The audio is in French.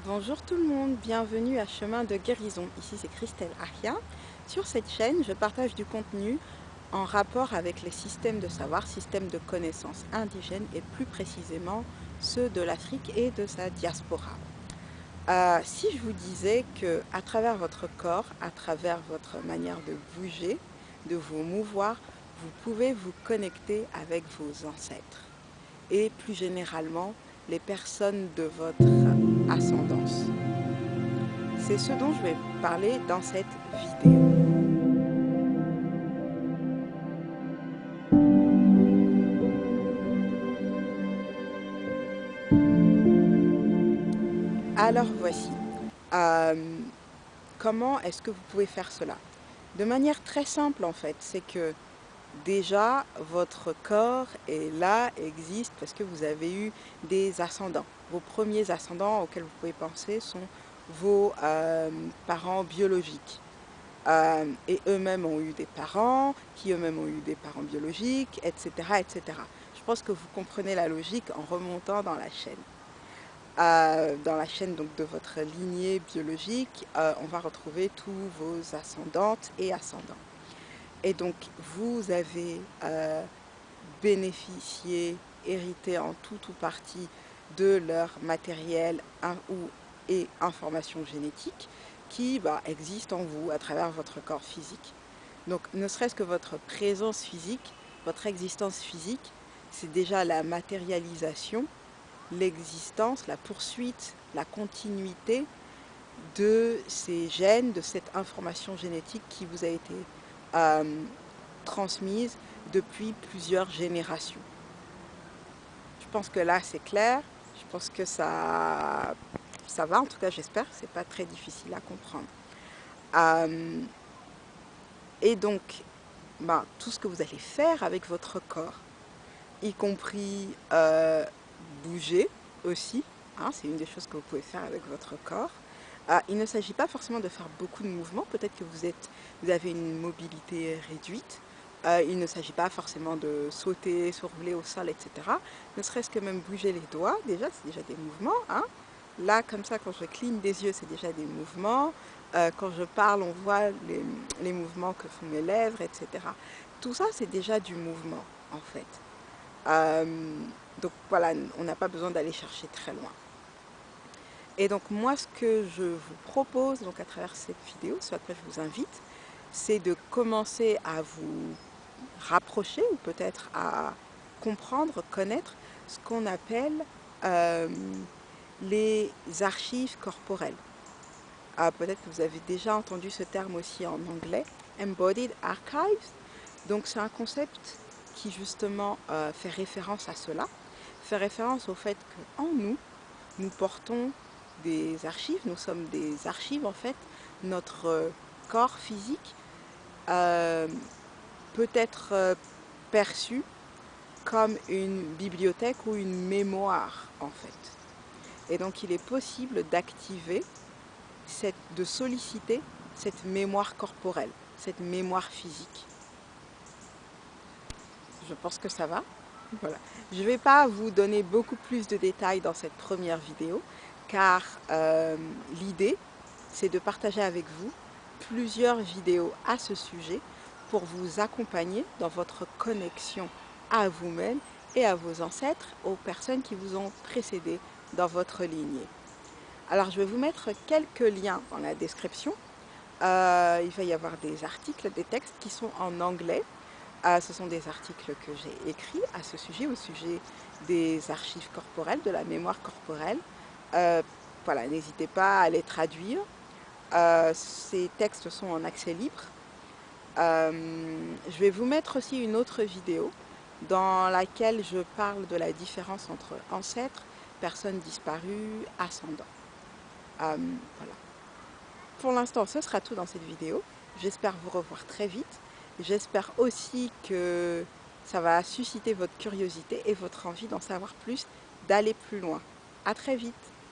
Bonjour tout le monde, bienvenue à Chemin de Guérison. Ici c'est Christelle Aria. Sur cette chaîne, je partage du contenu en rapport avec les systèmes de savoir, systèmes de connaissances indigènes et plus précisément ceux de l'Afrique et de sa diaspora. Si je vous disais que à travers votre corps, à travers votre manière de bouger, de vous mouvoir, vous pouvez vous connecter avec vos ancêtres et plus généralement les personnes de votre ascendance. C'est ce dont je vais parler dans cette vidéo. Alors voici, euh, comment est-ce que vous pouvez faire cela? De manière très simple en fait, c'est que déjà votre corps est là, existe parce que vous avez eu des ascendants. Vos premiers ascendants auxquels vous pouvez penser sont vos parents biologiques. Et eux-mêmes ont eu des parents, qui eux-mêmes ont eu des parents biologiques, etc., etc. Je pense que vous comprenez la logique en remontant dans la chaîne. Dans la chaîne donc, de votre lignée biologique, on va retrouver tous vos ascendantes et ascendants. Et donc, vous avez bénéficié, hérité en tout ou partie de leur matériel et information génétique qui existent en vous à travers votre corps physique. Donc, ne serait-ce que votre présence physique, votre existence physique, c'est déjà la matérialisation, l'existence, la poursuite, la continuité de ces gènes, de cette information génétique qui vous a été transmise depuis plusieurs générations. Je pense que là c'est clair, je pense que ça va, en tout cas j'espère, c'est pas très difficile à comprendre. Et donc, tout ce que vous allez faire avec votre corps, y compris bouger aussi, hein, c'est une des choses que vous pouvez faire avec votre corps. Il ne s'agit pas forcément de faire beaucoup de mouvements, peut-être que vous avez une mobilité réduite. Il ne s'agit pas forcément de sauter, survoler au sol, etc. Ne serait-ce que même bouger les doigts, déjà, c'est déjà des mouvements. Hein. Là, comme ça, quand je cligne des yeux, c'est déjà des mouvements. Quand je parle, on voit les mouvements que font mes lèvres, etc. Tout ça, c'est déjà du mouvement, en fait. Donc voilà, on n'a pas besoin d'aller chercher très loin. Et donc moi, ce que je vous propose donc à travers cette vidéo, ce à quoi je vous invite, c'est de commencer à vous rapprocher ou peut-être à comprendre, connaître ce qu'on appelle les archives corporelles. Peut-être que vous avez déjà entendu ce terme aussi en anglais, Embodied Archives. Donc c'est un concept qui justement fait référence à cela, fait référence au fait qu'en nous, nous portons des archives, nous sommes des archives en fait, notre corps physique peut être perçu comme une bibliothèque ou une mémoire en fait. Et donc il est possible d'activer, de solliciter cette mémoire corporelle, cette mémoire physique. Je pense que ça va. Voilà. Je ne vais pas vous donner beaucoup plus de détails dans cette première vidéo, car l'idée, c'est de partager avec vous plusieurs vidéos à ce sujet pour vous accompagner dans votre connexion à vous-même et à vos ancêtres, aux personnes qui vous ont précédé dans votre lignée. Alors, je vais vous mettre quelques liens dans la description. Il va y avoir des articles, des textes qui sont en anglais. Ce sont des articles que j'ai écrits à ce sujet, au sujet des archives corporelles, de la mémoire corporelle. Voilà, n'hésitez pas à les traduire. Ces textes sont en accès libre. Je vais vous mettre aussi une autre vidéo dans laquelle je parle de la différence entre ancêtres, personnes disparues, ascendants. Voilà. Pour l'instant, ce sera tout dans cette vidéo. J'espère vous revoir très vite. J'espère aussi que ça va susciter votre curiosité et votre envie d'en savoir plus, d'aller plus loin. À très vite!